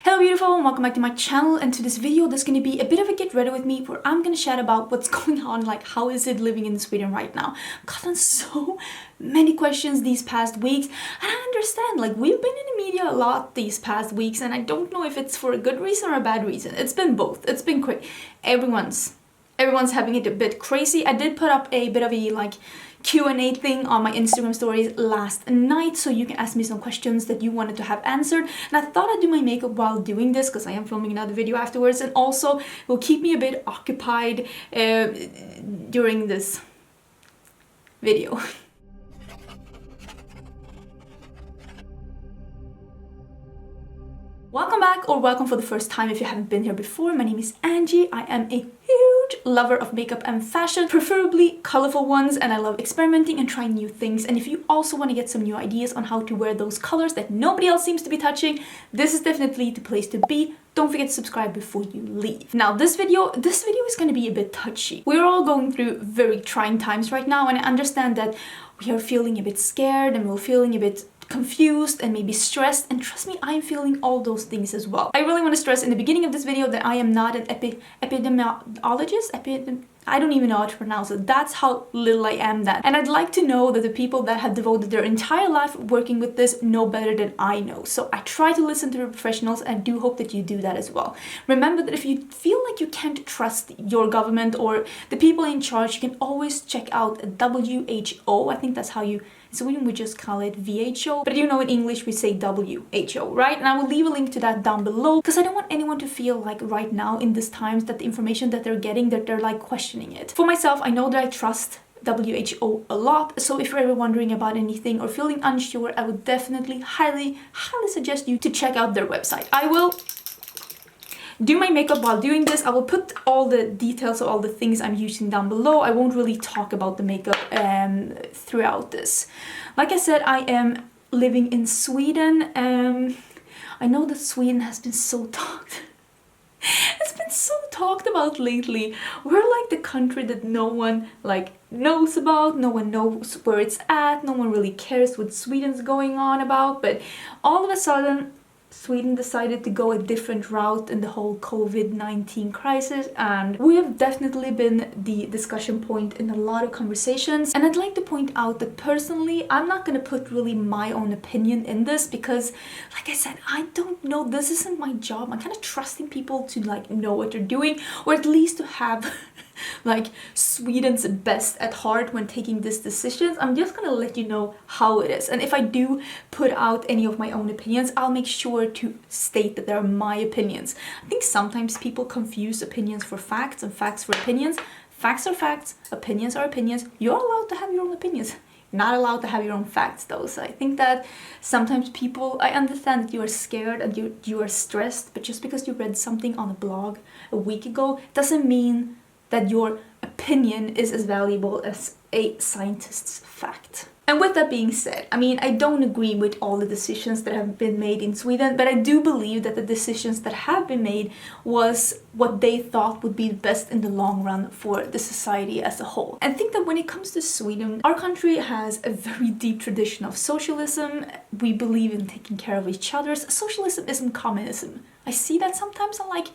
Hello beautiful and welcome back to my channel, and to this video there's going to be a bit of a get ready with me where I'm going to chat about what's going on, like how is it living in Sweden right now. I've gotten so many questions these past weeks, and I understand, like we've been in the media a lot these past weeks, and I don't know if it's for a good reason or a bad reason. It's been both. It's been crazy. Everyone's having it a bit crazy. I did put up a bit of a Q&A thing on my Instagram stories last night, so you can ask me some questions that you wanted to have answered, and I thought I'd do my makeup while doing this because I am filming another video afterwards, and also it will keep me a bit occupied during this video. Welcome back, or welcome for the first time if you haven't been here before. My name is Angie. I am a huge lover of makeup and fashion, preferably colorful ones, and I love experimenting and trying new things. And if you also want to get some new ideas on how to wear those colors that nobody else seems to be touching, this is definitely the place to be. Don't forget to subscribe before you leave. Now this video is going to be a bit touchy. We're all going through very trying times right now, and I understand that we are feeling a bit scared and we're feeling a bit confused and maybe stressed, and trust me, I'm feeling all those things as well. I really want to stress in the beginning of this video that I am not an epidemiologist. I don't even know how to pronounce it. That's how little I am that. And I'd like to know that the people that have devoted their entire life working with this know better than I know. So I try to listen to the professionals, and I do hope that you do that as well. Remember that if you feel like you can't trust your government or the people in charge, you can always check out WHO. I think that's how you... So we just call it VHO, but you know in English we say WHO, right? And I will leave a link to that down below, because I don't want anyone to feel like right now in these times that the information that they're getting, that they're like questioning it. For myself, I know that I trust WHO a lot, so if you're ever wondering about anything or feeling unsure, I would definitely highly suggest you to check out their website. I will do my makeup while doing this. I will put all the details of all the things I'm using down below. I won't really talk about the makeup throughout this. Like I said, I am living in Sweden. I know that Sweden has been so talked. It's been so talked about lately. We're like the country that no one knows about. No one knows where it's at. No one really cares what Sweden's going on about. But all of a sudden, Sweden decided to go a different route in the whole COVID-19 crisis, and we have definitely been the discussion point in a lot of conversations. And I'd like to point out that personally, I'm not going to put really my own opinion in this, because like I said, I don't know, this isn't my job. I'm kind of trusting people to know what they're doing, or at least to have Sweden's best at heart when taking these decisions. I'm just gonna let you know how it is, and if I do put out any of my own opinions, I'll make sure to state that they're my opinions. I think sometimes people confuse opinions for facts and facts for opinions. Facts are facts, opinions are opinions. You're allowed to have your own opinions. You're not allowed to have your own facts though. So I think that sometimes people, I understand that you are scared and you are stressed, but just because you read something on a blog a week ago doesn't mean that your opinion is as valuable as a scientist's fact. And with that being said, I mean, I don't agree with all the decisions that have been made in Sweden, but I do believe that the decisions that have been made was what they thought would be best in the long run for the society as a whole. And I think that when it comes to Sweden, our country has a very deep tradition of socialism. We believe in taking care of each other. Socialism isn't communism. I see that sometimes. I'm like,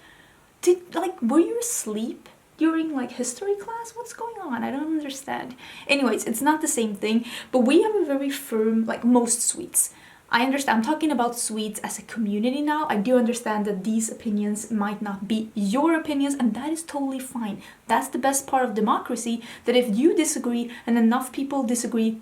were you asleep during history class? What's going on? I don't understand. Anyways, it's not the same thing, but we have a very firm, most Swedes. I understand, I'm talking about Swedes as a community now. I do understand that these opinions might not be your opinions, and that is totally fine. That's the best part of democracy, that if you disagree and enough people disagree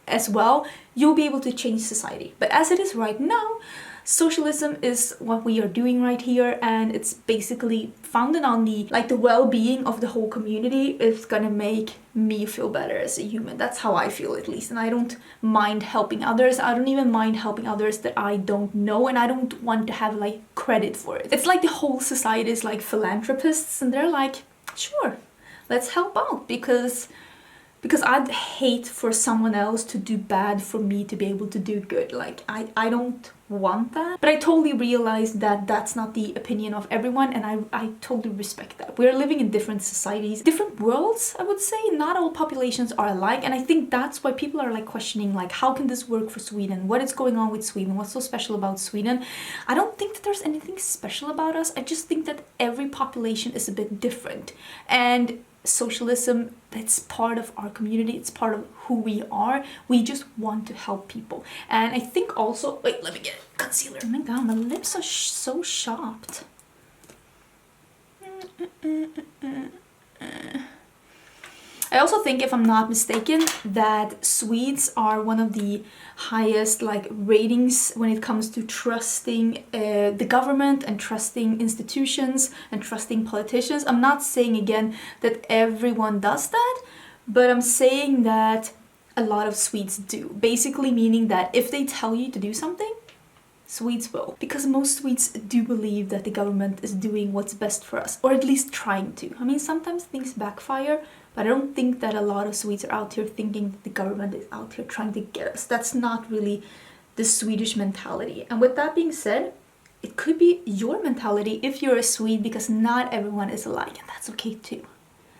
as well, you'll be able to change society. But as it is right now, socialism is what we are doing right here, and it's basically founded on the well-being of the whole community. It's gonna make me feel better as a human. That's how I feel, at least, and I don't mind helping others. I don't even mind helping others that I don't know, and I don't want to have credit for it. It's like the whole society is philanthropists, and they're like, sure, let's help out, because I'd hate for someone else to do bad for me to be able to do good. I don't want that. But I totally realized that that's not the opinion of everyone, and I totally respect that. We're living in different societies, different worlds, I would say. Not all populations are alike, and I think that's why people are like questioning like, how can this work for Sweden? What is going on with Sweden? What's so special about Sweden? I don't think that there's anything special about us. I just think that every population is a bit different, and socialism, it's part of our community, it's part of who we are. We just want to help people. And I think also, wait, let me get concealer. Oh my god, my lips are so sharp. I also think, if I'm not mistaken, that Swedes are one of the highest like ratings when it comes to trusting the government and trusting institutions and trusting politicians. I'm not saying again that everyone does that, but I'm saying that a lot of Swedes do. Basically meaning that if they tell you to do something, Swedes will. Because most Swedes do believe that the government is doing what's best for us, or at least trying to. I mean, sometimes things backfire, but I don't think that a lot of Swedes are out here thinking that the government is out here trying to get us. That's not really the Swedish mentality. And with that being said, it could be your mentality if you're a Swede, because not everyone is alike, and that's okay too.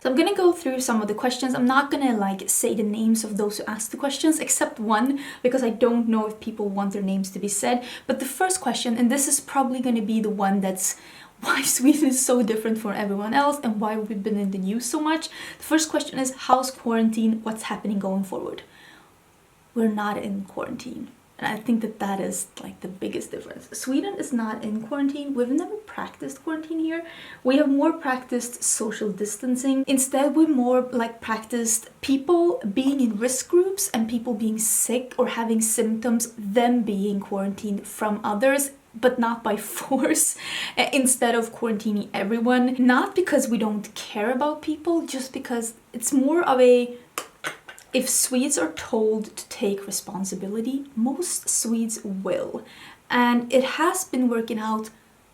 So I'm gonna go through some of the questions. I'm not gonna like say the names of those who asked the questions, except one, because I don't know if people want their names to be said. But the first question, and this is probably gonna be the one that's why Sweden is so different from everyone else and why we've been in the news so much. The first question is, how's quarantine? What's happening going forward? We're not in quarantine. And I think that that is like the biggest difference. Sweden is not in quarantine. We've never practiced quarantine here. We have more practiced social distancing. Instead, we more like practiced people being in risk groups and people being sick or having symptoms, them being quarantined from others, but not by force, instead of quarantining everyone. Not because we don't care about people, just because it's more of a, if Swedes are told to take responsibility, most Swedes will. And it has been working out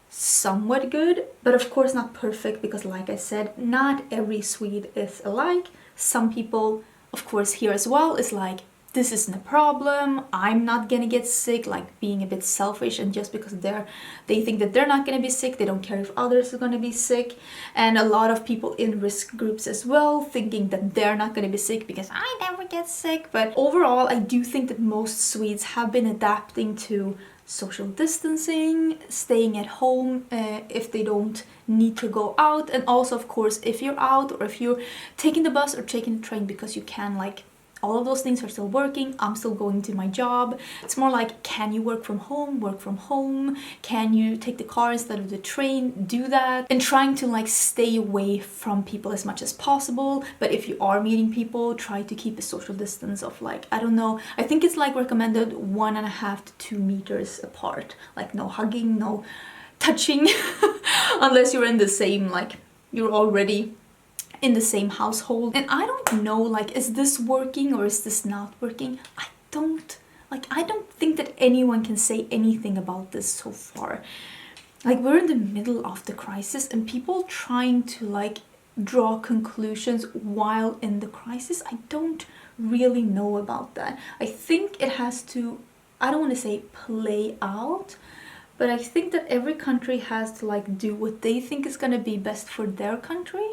somewhat good, but of course not perfect, because like I said, not every Swede is alike. Some people, of course, here as well is like, this isn't a problem, I'm not gonna get sick, like being a bit selfish, and just because they think that they're not gonna be sick, they don't care if others are gonna be sick. And a lot of people in risk groups as well, thinking that they're not gonna be sick because I never get sick. But overall, I do think that most Swedes have been adapting to social distancing, staying at home if they don't need to go out. And also, of course, if you're out or if you're taking the bus or taking the train because you can, like, all of those things are still working. I'm still going to my job. It's more like, can you work from home? Work from home. Can you take the car instead of the train? Do that. And trying to like stay away from people as much as possible. But if you are meeting people, try to keep a social distance of like, I don't know, I think it's like recommended 1.5 to 2 meters apart. Like no hugging, no touching, unless you're in the same, like you're already in the same household. And I don't know, like, is this working or is this not working? I don't think that anyone can say anything about this so far. Like, we're in the middle of the crisis and people trying to like draw conclusions while in the crisis. I don't really know about that. I think it has to, I don't want to say play out, but I think that every country has to like do what they think is going to be best for their country.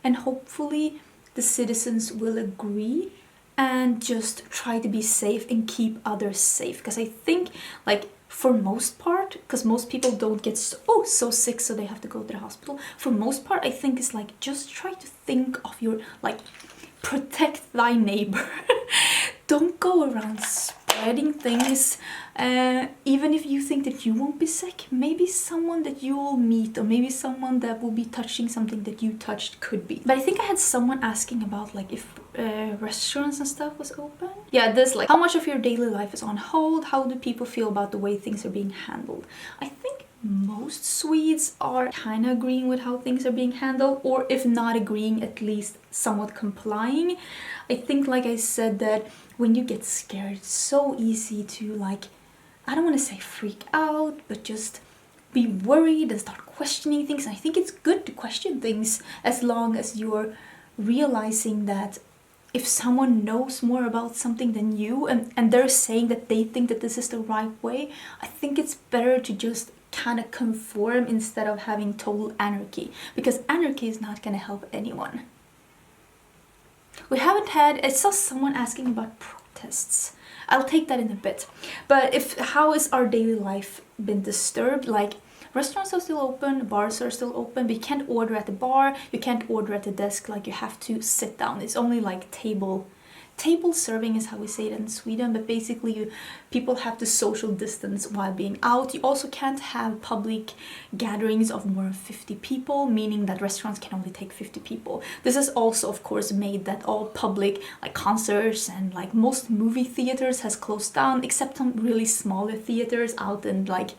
And hopefully the citizens will agree and just try to be safe and keep others safe. Because I think, like, for most part, because most people don't get so sick so they have to go to the hospital. For most part, I think it's like, just try to think of your, like, protect thy neighbor. Don't go around spreading things. Even if you think that you won't be sick, maybe someone that you will meet or maybe someone that will be touching something that you touched could be. But I think I had someone asking about like if restaurants and stuff was open. Yeah, this like, how much of your daily life is on hold? How do people feel about the way things are being handled? I think most Swedes are kind of agreeing with how things are being handled, or if not agreeing, at least somewhat complying. I think, like I said, that when you get scared, it's so easy to like, I don't want to say freak out, but just be worried and start questioning things. And I think it's good to question things as long as you're realizing that if someone knows more about something than you and they're saying that they think that this is the right way, I think it's better to just kind of conform instead of having total anarchy, because anarchy is not going to help anyone. We haven't had, I saw someone asking about protests. I'll take that in a bit. But how is our daily life been disturbed? Like, restaurants are still open, bars are still open, but you can't order at the bar, you can't order at the desk, like you have to sit down. It's only like table serving is how we say it in Sweden, but basically people have to social distance while being out. You also can't have public gatherings of more than 50 people, meaning that restaurants can only take 50 people. This has also of course made that all public like concerts and like most movie theaters has closed down, except some really smaller theaters out in like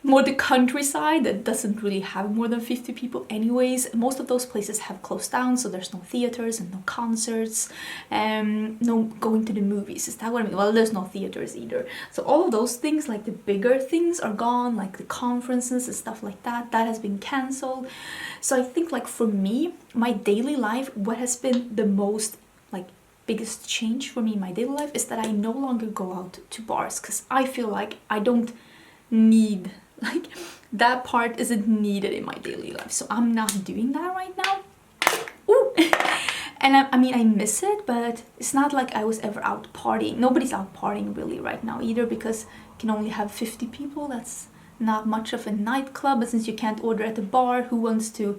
more the countryside that doesn't really have more than 50 people anyways. Most of those places have closed down, so there's no theaters and no concerts, no going to the movies. Is that what I mean? Well, there's no theaters either. So all of those things, like the bigger things are gone, like the conferences and stuff like that, that has been cancelled. So I think like for me, my daily life, what has been the most like biggest change for me in my daily life is that I no longer go out to bars, because I feel like I don't need, like that part isn't needed in my daily life, so I'm not doing that right now. Ooh. And I mean I miss it, but it's not like I was ever out partying. Nobody's out partying really right now either, because you can only have 50 people. That's not much of a nightclub, but since you can't order at the bar, who wants to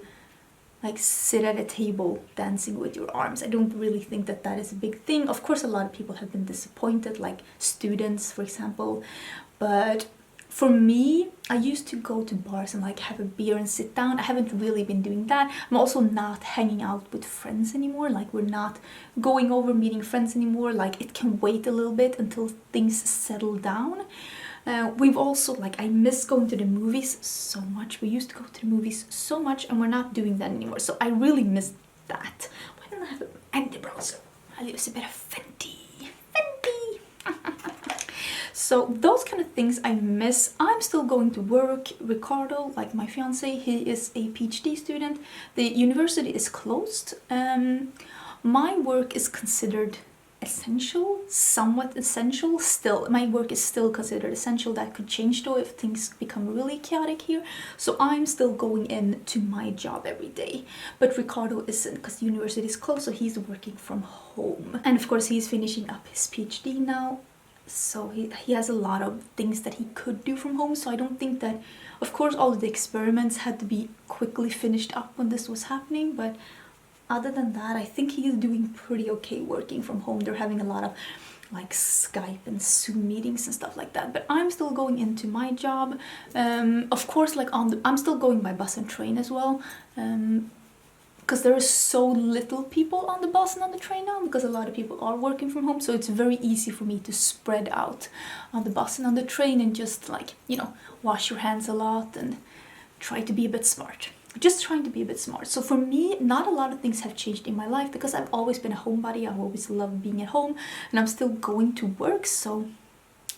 like sit at a table dancing with your arms? I don't really think that that is a big thing. Of course a lot of people have been disappointed, like students for example, but for me, I used to go to bars and like have a beer and sit down. I haven't really been doing that. I'm also not hanging out with friends anymore. Like we're not going over meeting friends anymore. Like it can wait a little bit until things settle down. We've also, like, I miss going to the movies so much. We used to go to the movies so much and we're not doing that anymore. So I really miss that. Why don't I have an anti-browser? I'll use a bit of Fenty. So those kind of things I miss. I'm still going to work. Ricardo, like my fiance, he is a PhD student. The university is closed. My work is considered essential, somewhat essential still. My work is still considered essential. That could change though if things become really chaotic here. So I'm still going in to my job every day. But Ricardo isn't, because the university is closed, so he's working from home. And of course he's finishing up his PhD now. So he has a lot of things that he could do from home. So I don't think that, of course all of the experiments had to be quickly finished up when this was happening, but other than that I think he is doing pretty okay working from home. They're having a lot of like Skype and Zoom meetings and stuff like that, but I'm still going into my job. Of course, like I'm still going by bus and train as well, because there is so little people on the bus and on the train now, because a lot of people are working from home. So it's very easy for me to spread out on the bus and on the train and just like, you know, wash your hands a lot and try to be a bit smart. Just trying to be a bit smart. So for me, not a lot of things have changed in my life, because I've always been a homebody. I've always loved being at home and I'm still going to work. So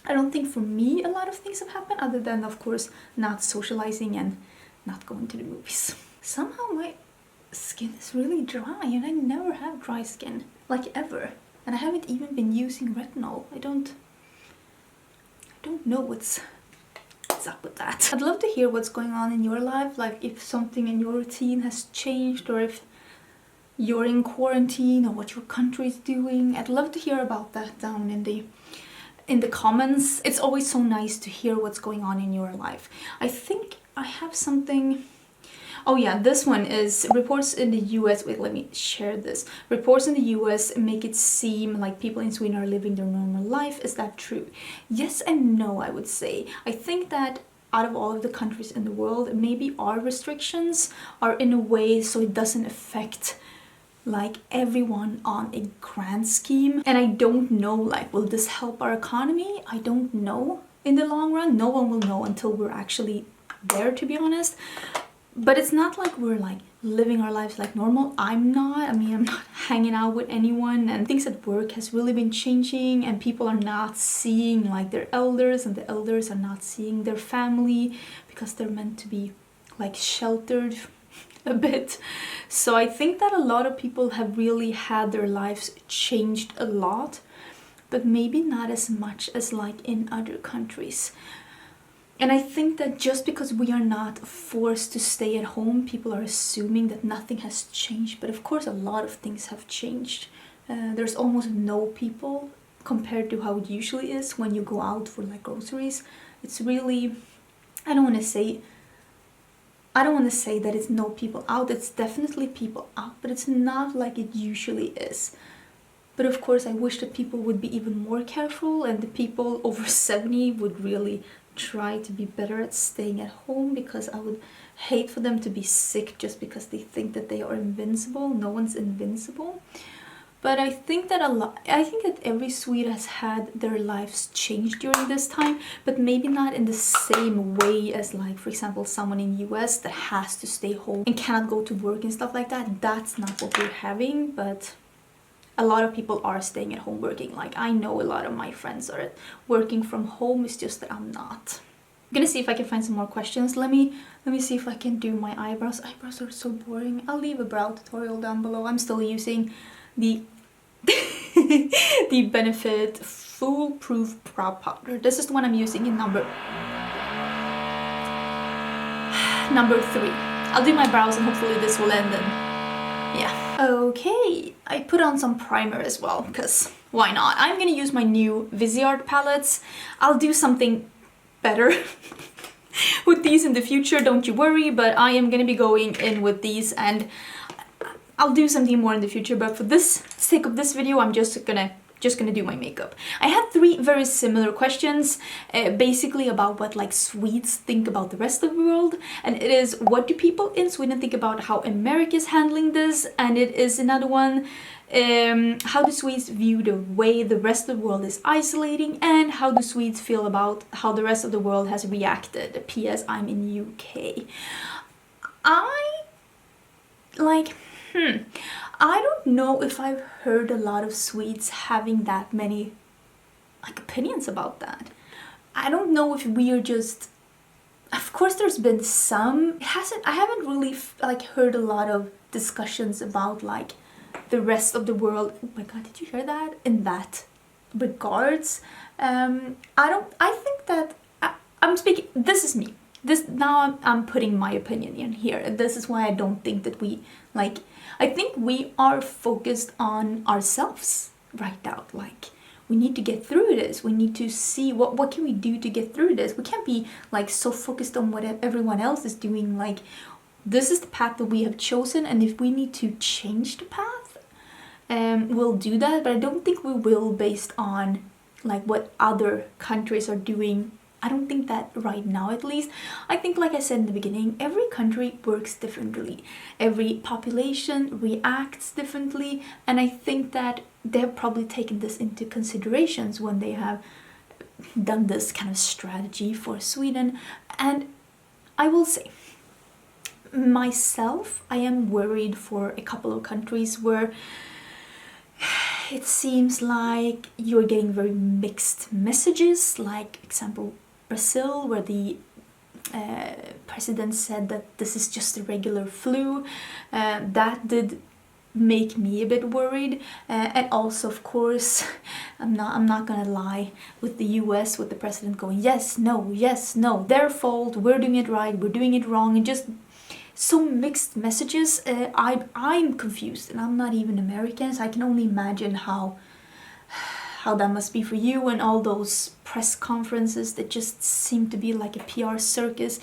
I don't think for me a lot of things have happened, other than of course not socializing and not going to the movies. Somehow my skin is really dry, and I never have dry skin, like ever. And I haven't even been using retinol. I don't know what's up with that. I'd love to hear what's going on in your life, like if something in your routine has changed, or if you're in quarantine, or what your country is doing. I'd love to hear about that down in the comments. It's always so nice to hear what's going on in your life. I think I have something. Oh yeah, this one is reports in the US. Wait, let me share this. Reports in the US make it seem like people in Sweden are living their normal life. Is that true? Yes and no, I would say. I think that out of all of the countries in the world, maybe our restrictions are in a way so it doesn't affect like everyone on a grand scheme. And I don't know, like, will this help our economy? I don't know in the long run. No one will know until we're actually there, to be honest. But it's not like we're like living our lives like normal. I'm not. I mean, I'm not hanging out with anyone, and things at work has really been changing, and people are not seeing like their elders, and the elders are not seeing their family, because they're meant to be like sheltered a bit. So I think that a lot of people have really had their lives changed a lot, but maybe not as much as like in other countries. And I think that just because we are not forced to stay at home, people are assuming that nothing has changed. But of course, a lot of things have changed. There's almost no people compared to how it usually is when you go out for like groceries. It's really, I don't want to say that it's no people out. It's definitely people out, but it's not like it usually is. But of course, I wish that people would be even more careful, and the people over 70 would really try to be better at staying at home, because I would hate for them to be sick just because they think that they are invincible. No one's invincible. But I think that every Swede has had their lives changed during this time, but maybe not in the same way as, like, for example, someone in US that has to stay home and cannot go to work and stuff like that. That's not what we're having, but a lot of people are staying at home working. Like, I know a lot of my friends are working from home. It's just that I'm not. I'm gonna see if I can find some more questions. Let me see if I can do my eyebrows. Eyebrows are so boring. I'll leave a brow tutorial down below. I'm still using the the Benefit Foolproof Brow Powder. This is the one I'm using in number 3. I'll do my brows and hopefully this will end, and yeah. Okay, I put on some primer as well, because why not? I'm gonna use my new Viseart palettes. I'll do something better with these in the future, don't you worry, but I am gonna be going in with these, and I'll do something more in the future, but for this sake of this video, I'm just gonna do my makeup. I had 3 very similar questions, basically about what like Swedes think about the rest of the world, and it is, what do people in Sweden think about how America is handling this? And it is another one, how do Swedes view the way the rest of the world is isolating, and how do Swedes feel about how the rest of the world has reacted? P.S. I'm in UK. I don't know if I've heard a lot of Swedes having that many like opinions about that. I don't know if we are just, of course there's been some, I haven't really like heard a lot of discussions about like the rest of the world. Oh my god, did you hear that? In that regards, I think that I'm speaking, this is me. Now I'm putting my opinion in here, and this is why I don't think that we, like, I think we are focused on ourselves right now. Like, we need to get through this. We need to see what can we do to get through this. We can't be like so focused on what everyone else is doing. Like, this is the path that we have chosen, and if we need to change the path, we'll do that. But I don't think we will based on like what other countries are doing. I don't think that right now, at least. I think, like I said in the beginning, every country works differently. Every population reacts differently. And I think that they've probably taken this into considerations when they have done this kind of strategy for Sweden. And I will say, myself, I am worried for a couple of countries where it seems like you're getting very mixed messages. Like, example, Brazil, where the president said that this is just a regular flu. That did make me a bit worried. And also, of course, I'm not gonna lie, with the US, with the president going yes, no, their fault, we're doing it right, we're doing it wrong, and just so mixed messages. I'm confused, and I'm not even American, so I can only imagine how that must be for you, and all those press conferences that just seem to be like a PR circus.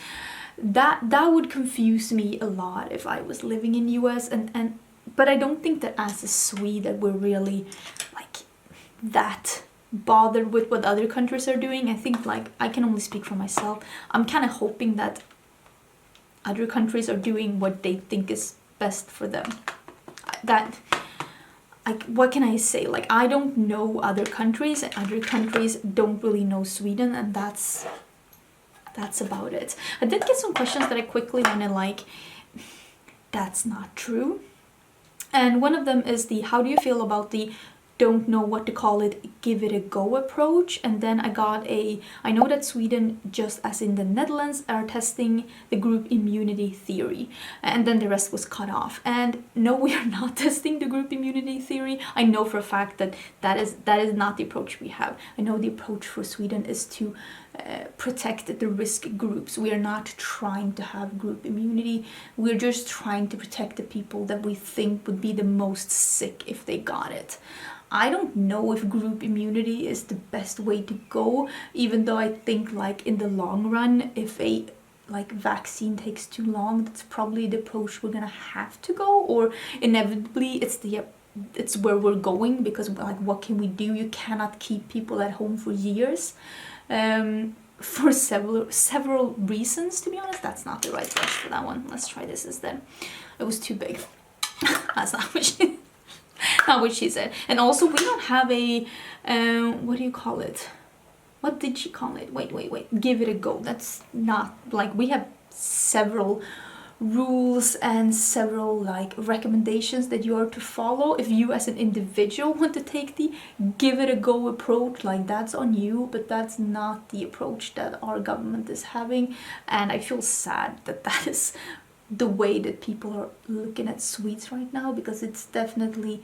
That would confuse me a lot if I was living in US, but I don't think that as a Swede that we're really like that bothered with what other countries are doing. I think, like, I can only speak for myself. I'm kind of hoping that other countries are doing what they think is best for them. That, like, what can I say? Like, I don't know other countries, and other countries don't really know Sweden, and that's about it. I did get some questions that I quickly want to, like, that's not true. And one of them is how do you feel about the don't know what to call it, give it a go approach. And then I know that Sweden, just as in the Netherlands, are testing the group immunity theory, and then the rest was cut off. And no, we are not testing the group immunity theory. I know for a fact that that is not the approach we have. I know the approach for Sweden is to protect the risk groups. We are not trying to have group immunity. We're just trying to protect the people that we think would be the most sick if they got it. I don't know if group immunity is the best way to go, even though I think like in the long run, if a vaccine takes too long, that's probably the approach we're gonna have to go, or inevitably it's where we're going, because like what can we do? You cannot keep people at home for years. For several reasons, to be honest. That's not the right brush for that one. Let's try this instead. It was too big. That's not what she said. And also, we don't have a what do you call it? What did she call it? Wait. Give it a go. That's not like, we have several rules and several like recommendations that you are to follow. If you as an individual want to take the give it a go approach, like that's on you, but that's not the approach that our government is having. And I feel sad that that is the way that people are looking at Swedes right now, because it's definitely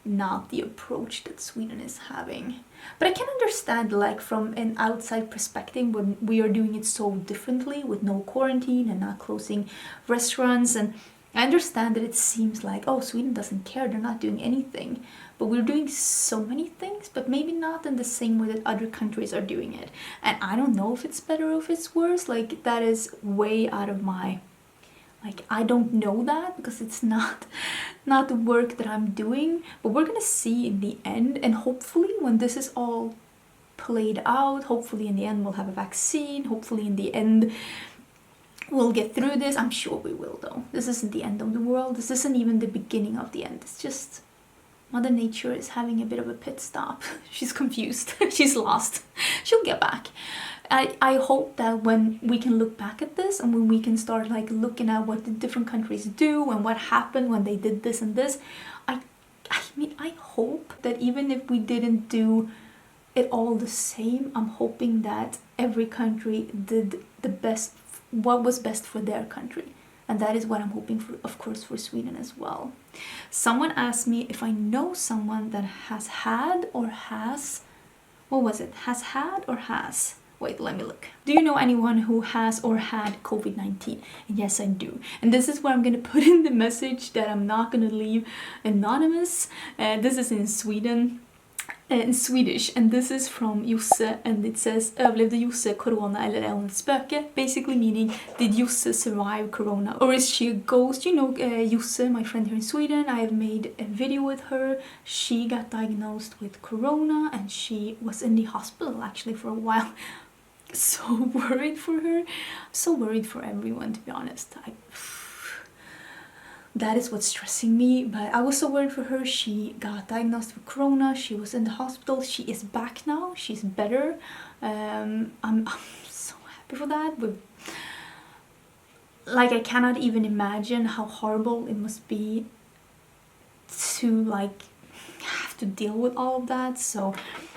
not the approach that Sweden is having. But I can understand, like, from an outside perspective, when we are doing it so differently with no quarantine and not closing restaurants. And I understand that it seems like, oh, Sweden doesn't care, they're not doing anything. But we're doing so many things, but maybe not in the same way that other countries are doing it. And I don't know if it's better or if it's worse. Like, that is way out of my... Like, I don't know that, because it's not the work that I'm doing. But we're gonna see in the end, and hopefully when this is all played out, hopefully in the end we'll have a vaccine. Hopefully in the end we'll get through this. I'm sure we will, though. This isn't the end of the world. This isn't even the beginning of the end. It's just Mother Nature is having a bit of a pit stop. She's confused. She's lost. She'll get back. I hope that when we can look back at this, and when we can start like looking at what the different countries do and what happened when they did this and this, I mean, I hope that even if we didn't do it all the same, I'm hoping that every country did the best, what was best for their country. And that is what I'm hoping for, of course, for Sweden as well. Someone asked me if I know someone that has had or has, what was it? Has had or has? Wait, let me look. Do you know anyone who has or had COVID-19? And yes, I do. And this is where I'm going to put in the message that I'm not going to leave anonymous. This is in Sweden. In Swedish, and this is from Josse, and it says överlevde Josse corona eller är hon ett spöke? Basically meaning, did Josse survive corona, or is she a ghost? You know, Josse, my friend here in Sweden, I have made a video with her. She got diagnosed with corona and she was in the hospital actually for a while. So worried for her, so worried for everyone, to be honest. That is what's stressing me, but I was so worried for her. She got diagnosed with corona, she was in the hospital, she is back now, she's better. I'm so happy for that. But like, I cannot even imagine how horrible it must be to like have to deal with all of that. So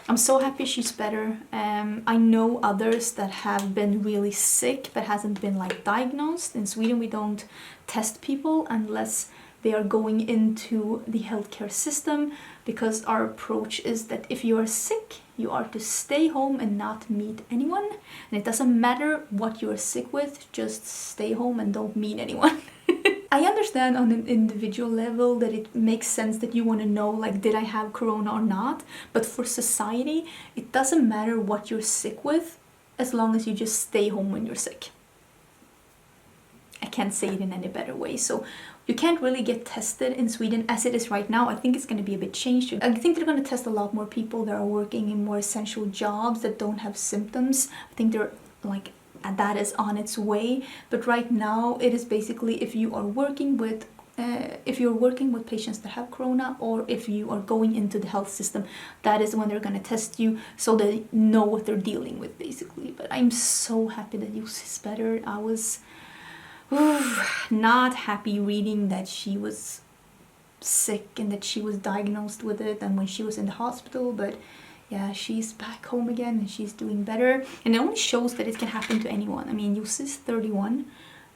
I'm so happy she's better. I know others that have been really sick but hasn't been like diagnosed. In Sweden we don't test people unless they are going into the healthcare system, because our approach is that if you are sick, you are to stay home and not meet anyone. And it doesn't matter what you are sick with, just stay home and don't meet anyone. I understand on an individual level that it makes sense that you want to know, like, did I have corona or not? But for society, it doesn't matter what you're sick with, as long as you just stay home when you're sick. I can't say it in any better way. So you can't really get tested in Sweden as it is right now. I think it's going to be a bit changed. I think they're going to test a lot more people that are working in more essential jobs that don't have symptoms. I think they're like, that is on its way. But right now it is basically if you are working with patients that have corona, or if you are going into the health system, that is when they're going to test you, so they know what they're dealing with, basically. But I'm so happy that Jussi is better. I was not happy reading that she was sick and that she was diagnosed with it and when she was in the hospital, but yeah, she's back home again and she's doing better. And it only shows that it can happen to anyone. I mean, Luxe is 31,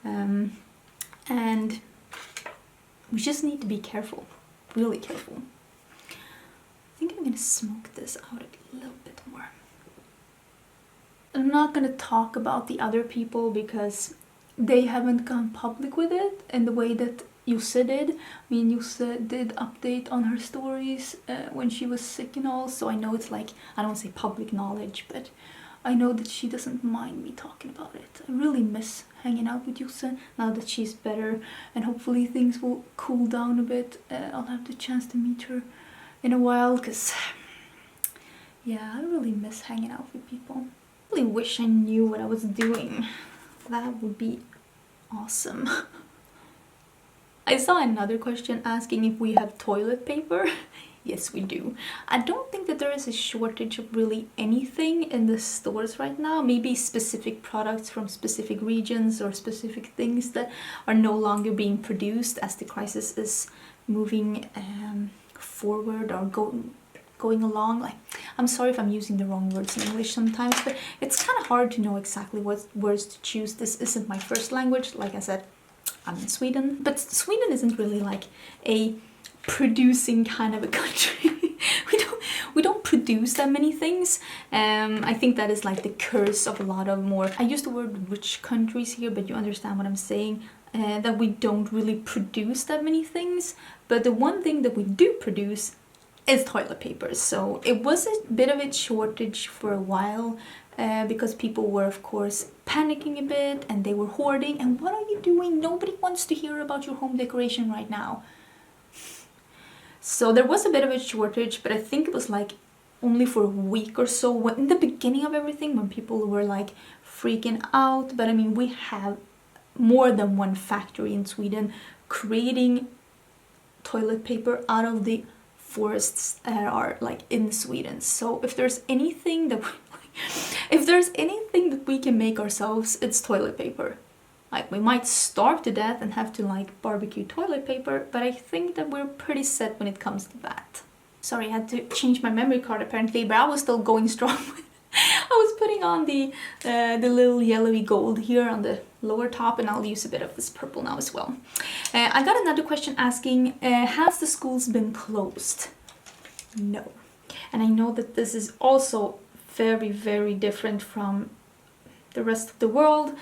and we just need to be careful, really careful. I think I'm gonna smoke this out a little bit more. I'm not gonna talk about the other people because they haven't gone public with it in the way that Luxe did. I mean, Luxe did update on her stories when she was sick and all, so I know it's like, I don't want to say public knowledge, but I know that she doesn't mind me talking about it. I really miss hanging out with Luxe now that she's better, and hopefully things will cool down a bit. I'll have the chance to meet her in a while, because yeah, I really miss hanging out with people. I really wish I knew what I was doing. That would be awesome. I saw another question asking if we have toilet paper. Yes, we do. I don't think that there is a shortage of really anything in the stores right now. Maybe specific products from specific regions or specific things that are no longer being produced as the crisis is moving forward or going along. Like, I'm sorry if I'm using the wrong words in English sometimes, but it's kind of hard to know exactly what words to choose. This isn't my first language. Like I said, I'm in Sweden, but Sweden isn't really like a producing kind of a country. we don't produce that many things. I think that is like the curse of a lot of more, I use the word rich countries here, but you understand what I'm saying, that we don't really produce that many things. But the one thing that we do produce is toilet paper. So it was a bit of a shortage for a while, because people were of course panicking a bit and they were hoarding. And what are you doing? Nobody wants to hear about your home decoration right now. So there was a bit of a shortage, but I think it was like only for a week or so when, in the beginning of everything, when people were like freaking out. But I mean, we have more than one factory in Sweden creating toilet paper out of the forests that are like in Sweden. So if there's anything that we can make ourselves, it's toilet paper. Like, we might starve to death and have to like barbecue toilet paper, but I think that we're pretty set when it comes to that. Sorry, I had to change my memory card apparently, but I was still going strong. I was putting on the little yellowy gold here on the lower top, and I'll use a bit of this purple now as well. I got another question asking, has the schools been closed? No. And I know that this is also very, very different from the rest of the world.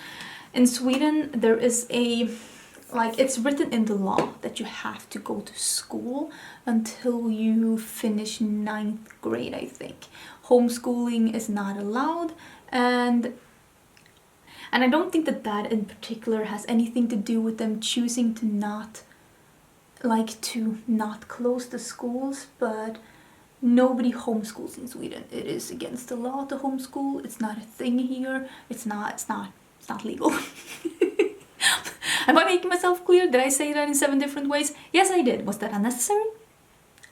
In Sweden, there is it's written in the law that you have to go to school until you finish 9th grade, I think. Homeschooling is not allowed, and I don't think that in particular has anything to do with them choosing to not close the schools, but nobody homeschools in Sweden. It is against the law to homeschool. It's not a thing here. It's not legal. Am I making myself clear? Did I say that in 7 different ways? Yes, I did. Was that unnecessary?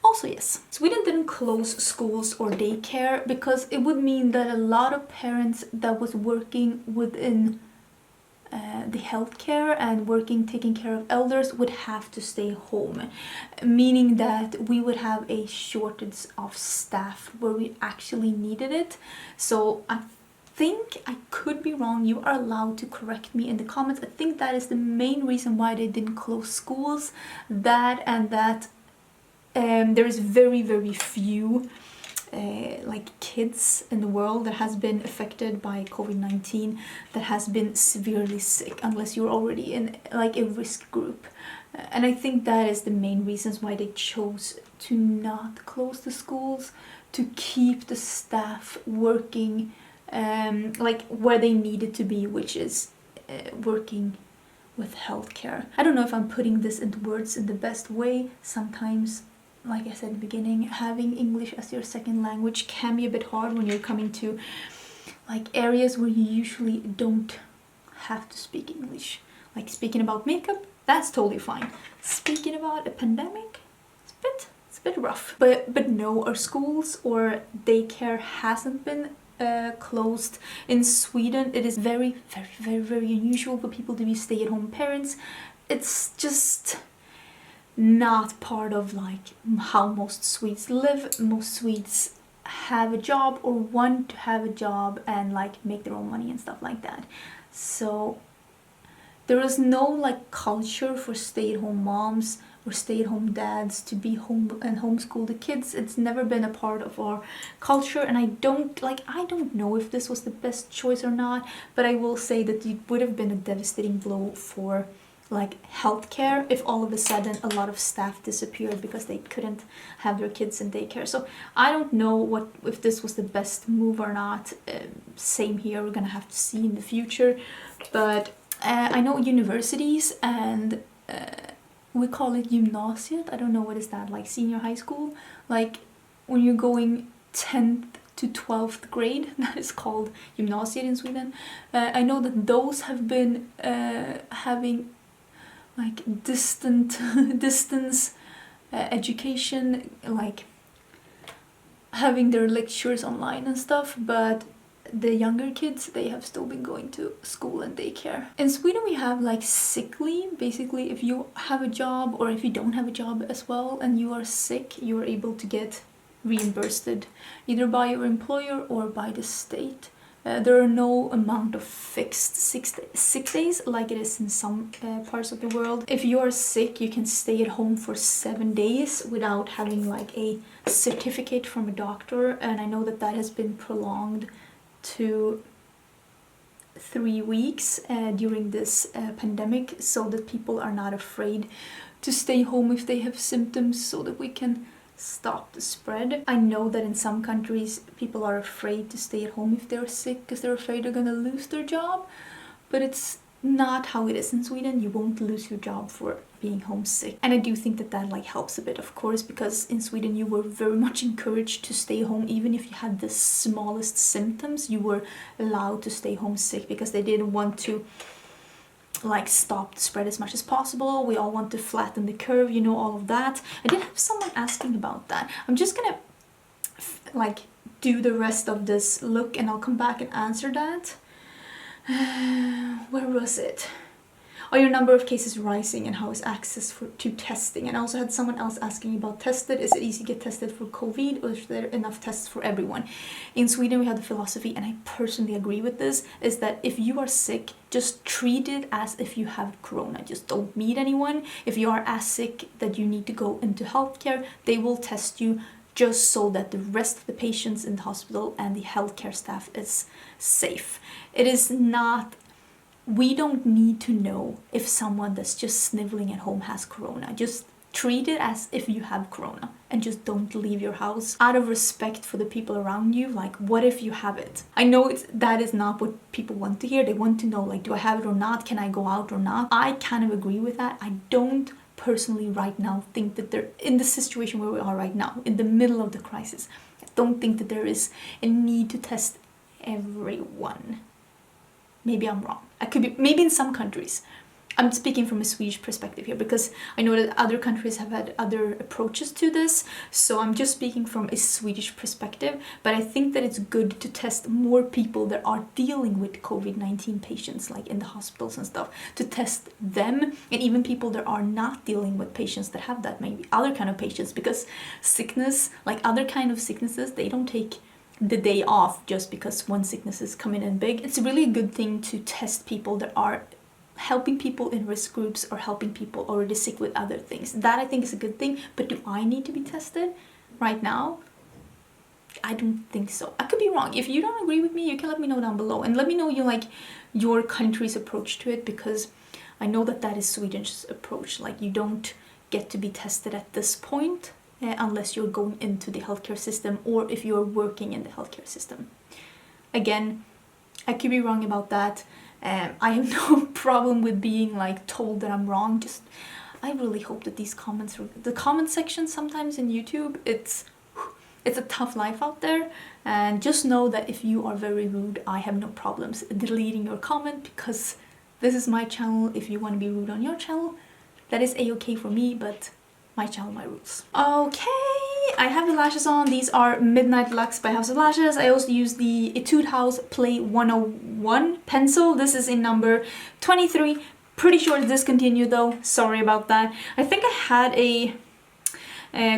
Also, yes. Sweden didn't close schools or daycare because it would mean that a lot of parents that was working within the healthcare and taking care of elders would have to stay home, meaning that we would have a shortage of staff where we actually needed it. So I think, I could be wrong, you are allowed to correct me in the comments. I think that is the main reason why they didn't close schools. That and that there is very, very few kids in the world that has been affected by COVID-19 that has been severely sick, unless you're already in a risk group. And I think that is the main reasons why they chose to not close the schools, to keep the staff working where they needed to be, which is working with healthcare. I don't know if I'm putting this into words in the best way. Sometimes, like I said in the beginning, having English as your second language can be a bit hard when you're coming to areas where you usually don't have to speak English. Like speaking about makeup, that's totally fine. Speaking about a pandemic, it's a bit rough. But no, our schools or daycare hasn't been closed in Sweden. It is very, very, very, very unusual for people to be stay-at-home parents. It's just not part of like how most Swedes live. Most Swedes have a job or want to have a job and like make their own money and stuff like that. So there is no like culture for stay-at-home moms or stay-at-home dads to be home and homeschool the kids. It's never been a part of our culture, and I don't know if this was the best choice or not, but I will say that it would have been a devastating blow for like healthcare if all of a sudden a lot of staff disappeared because they couldn't have their kids in daycare. So I don't know if this was the best move or not. Same here, we're gonna have to see in the future. But I know universities and we call it gymnasiet. I don't know, what is that, like senior high school? Like when you're going 10th to 12th grade, that is called gymnasiet in Sweden. I know that those have been having like distance education, like having their lectures online and stuff, but the younger kids, they have still been going to school and daycare. In Sweden we have like sick leave. Basically, if you have a job or if you don't have a job as well and you are sick, you are able to get reimbursed either by your employer or by the state. There are no amount of fixed sick days like it is in some parts of the world. If you are sick, you can stay at home for 7 days without having like a certificate from a doctor, and I know that that has been prolonged to 3 weeks during this pandemic, so that people are not afraid to stay home if they have symptoms, so that we can stop the spread. I know that in some countries people are afraid to stay at home if they're sick because they're afraid they're gonna lose their job, but it's not how it is in Sweden. You won't lose your job for being homesick, and I do think that that like helps a bit, of course, because in Sweden you were very much encouraged to stay home. Even if you had the smallest symptoms, you were allowed to stay homesick because they didn't want to like stop the spread as much as possible. We all want to flatten the curve, you know, all of that. I did have someone asking about that. I'm just gonna like do the rest of this look and I'll come back and answer that. Where was it? Are your number of cases rising and how is access to testing? And I also had someone else asking about tested. Is it easy to get tested for COVID, or is there enough tests for everyone? In Sweden we have the philosophy, and I personally agree with this, is that if you are sick, just treat it as if you have corona. Just don't meet anyone. If you are as sick that you need to go into healthcare, they will test you just so that the rest of the patients in the hospital and the healthcare staff is safe. It is not... We don't need to know if someone that's just sniveling at home has corona. Just treat it as if you have corona and just don't leave your house out of respect for the people around you. Like, what if you have it? I know that is not what people want to hear. They want to know, like, do I have it or not? Can I go out or not? I kind of agree with that. I don't personally right now think that they're in the situation where we are right now, in the middle of the crisis. I don't think that there is a need to test everyone. Maybe I'm wrong. I could be, maybe in some countries. I'm speaking from a Swedish perspective here because I know that other countries have had other approaches to this, so I'm just speaking from a Swedish perspective. But I think that it's good to test more people that are dealing with COVID-19 patients, like in the hospitals and stuff, to test them, and even people that are not dealing with patients that have that, maybe other kind of patients, because sickness, like other kind of sicknesses, they don't take the day off just because one sickness is coming in big. It's a really good thing to test people that are helping people in risk groups or helping people already sick with other things. That I think is a good thing. But do I need to be tested right now? I don't think so. I could be wrong. If you don't agree with me, you can let me know down below, and let me know your country's approach to it, because I know that that is Sweden's approach. Like, you don't get to be tested at this point unless you're going into the healthcare system or if you're working in the healthcare system. Again, I could be wrong about that. I have no problem with being like told that I'm wrong. Just, I really hope that these comments, the comment section sometimes in YouTube, it's a tough life out there. And just know that if you are very rude, I have no problems deleting your comment, because this is my channel. If you want to be rude on your channel, that is a-okay for me, but my channel, my rules. Okay, I have the lashes on. These are Midnight Luxe by House of Lashes. I also use the Etude House Play 101 pencil. This is in number 23 Pretty sure it's discontinued though. Sorry about that. I think I had a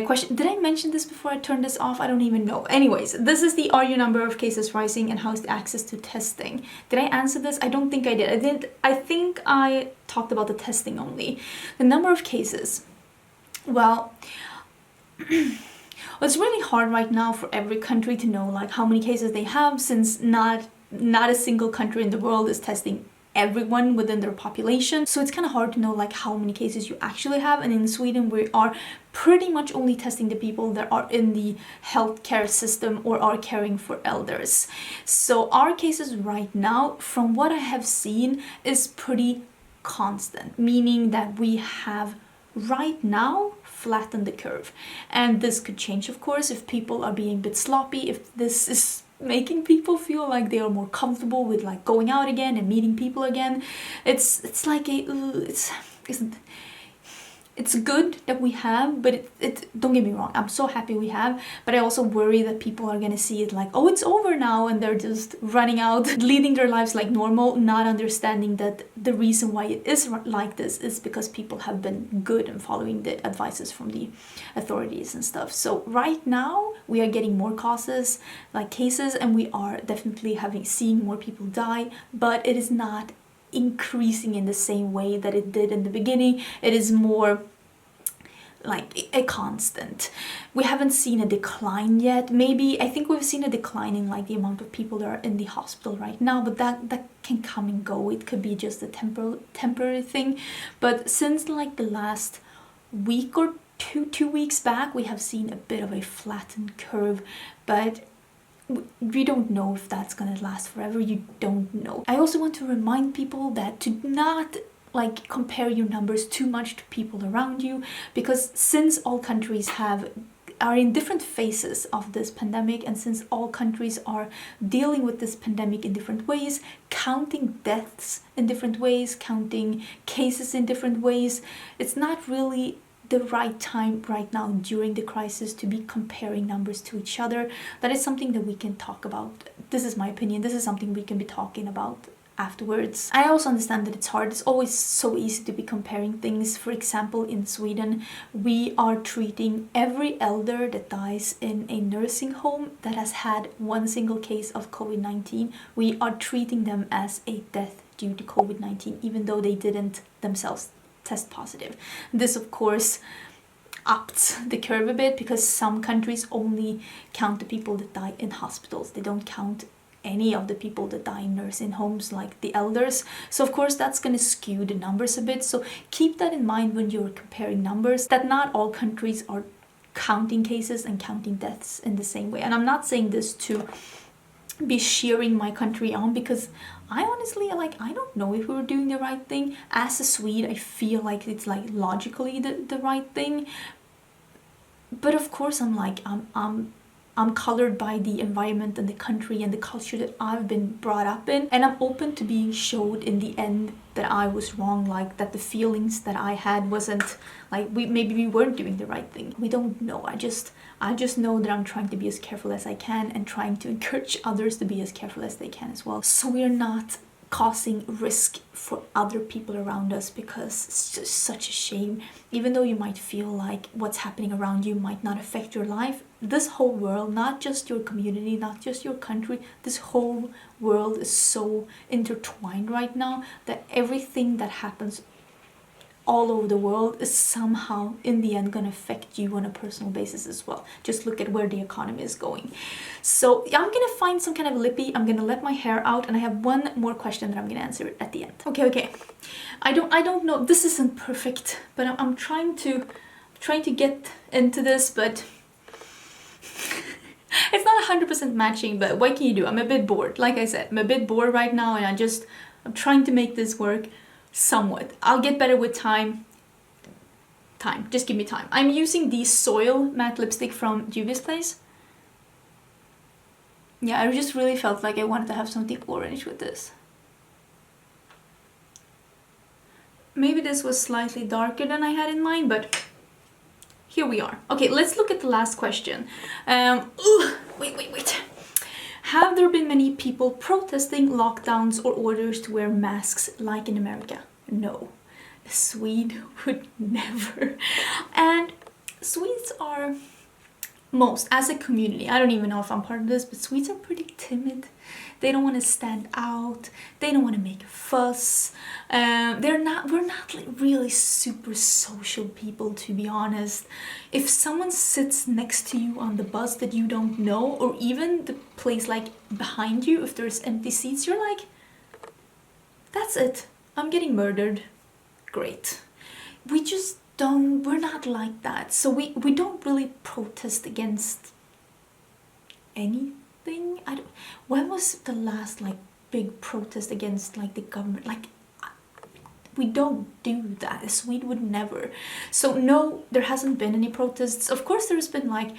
question. Did I mention this before I turned this off? I don't even know. Anyways, this is the are your number of cases rising and how's the access to testing? Did I answer this? I don't think I did. I think I talked about the testing only. The number of cases. Well, it's really hard right now for every country to know like how many cases they have, since not a single country in the world is testing everyone within their population. So it's kind of hard to know like how many cases you actually have. And in Sweden, we are pretty much only testing the people that are in the healthcare system or are caring for elders. So our cases right now, from what I have seen, is pretty constant, meaning that we have right now flattened the curve. And this could change, of course, if people are being a bit sloppy, if this is making people feel like they are more comfortable with like going out again and meeting people again. It's like it's good that we have, but it don't get me wrong, I'm so happy we have, but I also worry that people are gonna see it like, oh, it's over now, and they're just running out, leading their lives like normal, not understanding that the reason why it is like this is because people have been good and following the advices from the authorities and stuff. So right now we are getting more cases, and we are definitely seeing more people die, but it is not increasing in the same way that it did in the beginning. It is more like a constant. We haven't seen a decline yet. Maybe I think we've seen a decline in like the amount of people that are in the hospital right now, but that can come and go. It could be just a temporary thing. But since like the last week or two weeks back, we have seen a bit of a flattened curve, but we don't know if that's gonna last forever. You don't know. I also want to remind people that to not like compare your numbers too much to people around you, because since all countries are in different phases of this pandemic, and since all countries are dealing with this pandemic in different ways, counting deaths in different ways, counting cases in different ways, it's not really the right time right now during the crisis to be comparing numbers to each other. That is something that we can talk about. This is my opinion. This is something we can be talking about afterwards. I also understand that it's hard. It's always so easy to be comparing things. For example, in Sweden, we are treating every elder that dies in a nursing home that has had one single case of COVID-19. We are treating them as a death due to COVID-19, even though they didn't themselves test positive. This, of course, upped the curve a bit, because some countries only count the people that die in hospitals. They don't count any of the people that die in nursing homes, like the elders. So of course that's going to skew the numbers a bit. So keep that in mind when you're comparing numbers, that not all countries are counting cases and counting deaths in the same way. And I'm not saying this to be cheering my country on, because I honestly, I don't know if we were doing the right thing. As a Swede, I feel like it's like logically the right thing. But of course I'm colored by the environment and the country and the culture that I've been brought up in, and I'm open to being showed in the end that I was wrong, like that the feelings that I had wasn't like maybe we weren't doing the right thing. We don't know. I just know that I'm trying to be as careful as I can and trying to encourage others to be as careful as they can as well. So we're not causing risk for other people around us, because it's just such a shame. Even though you might feel like what's happening around you might not affect your life, this whole world, not just your community, not just your country, this whole world is so intertwined right now that everything that happens all over the world is somehow in the end going to affect you on a personal basis as well. Just look at where the economy is going. So I'm going to find some kind of lippy. I'm going to let my hair out, and I have one more question that I'm going to answer at the end. Okay. I don't know. This isn't perfect, but I'm trying to get into this, but it's not 100% matching. But what can you do? I'm a bit bored. Like I said, I'm a bit bored right now, and I'm trying to make this work. Somewhat. I'll get better with time. Just give me time. I'm using the Soil matte lipstick from Nyqvist place. Yeah, I just really felt like I wanted to have something orange with this. Maybe this was slightly darker than I had in mind, but here we are. Okay, let's look at the last question. Wait. Have there been many people protesting lockdowns or orders to wear masks like in America? No, a Swede would never. And Swedes are most, as a community, I don't even know if I'm part of this, but Swedes are pretty timid. They don't want to stand out. They don't want to make a fuss. We're not like really super social people, to be honest. If someone sits next to you on the bus that you don't know, or even the place like behind you, if there's empty seats, you're like, that's it. I'm getting murdered. Great. We just don't, we're not like that. So we don't really protest against anything. When was the last like big protest against like the government? Like, we don't do that. A Swede would never. So no, there hasn't been any protests. Of course there's been like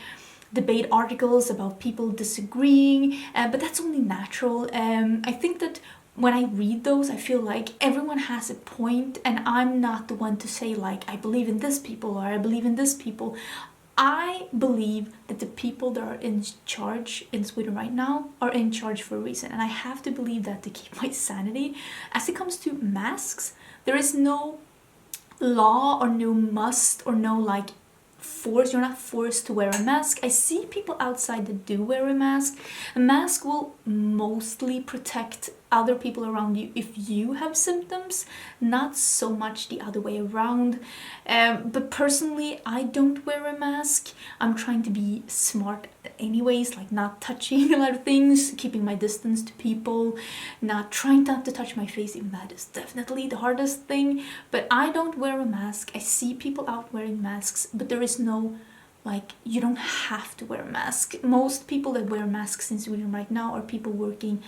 debate articles about people disagreeing, but that's only natural. I think that when I read those, I feel like everyone has a point, and I'm not the one to say like, I believe in this people or I believe in this people. I believe that the people that are in charge in Sweden right now are in charge for a reason, and I have to believe that to keep my sanity. As it comes to masks, there is no law or no must or no like force. You're not forced to wear a mask. I see people outside that do wear a mask. A mask will mostly protect other people around you if you have symptoms, not so much the other way around. But personally, I don't wear a mask. I'm trying to be smart anyways, like not touching a lot of things, keeping my distance to people, not trying not to touch my face, even that is definitely the hardest thing. But I don't wear a mask. I see people out wearing masks, but there is no like, you don't have to wear a mask. Most people that wear masks in Sweden right now are people working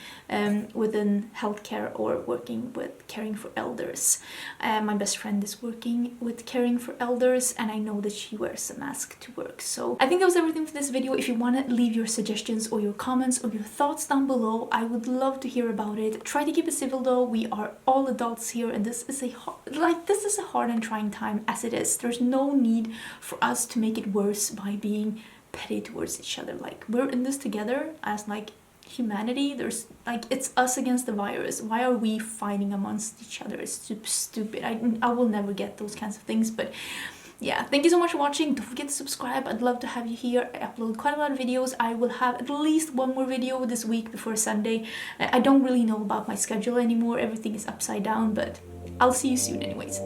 within healthcare or working with caring for elders. My best friend is working with caring for elders, and I know that she wears a mask to work. So I think that was everything for this video. If you want to leave your suggestions or your comments or your thoughts down below, I would love to hear about it. Try to keep it civil though. We are all adults here, and this is a hard and trying time as it is. There's no need for us to make it worse by being petty towards each other. Like, we're in this together as like humanity. There's like, it's us against the virus. Why are we fighting amongst each other? It's super stupid. I will never get those kinds of things. But yeah, thank you so much for watching. Don't forget to subscribe. I'd love to have you here. I upload quite a lot of videos. I will have at least one more video this week before Sunday. I don't really know about my schedule anymore. Everything is upside down, but I'll see you soon anyways.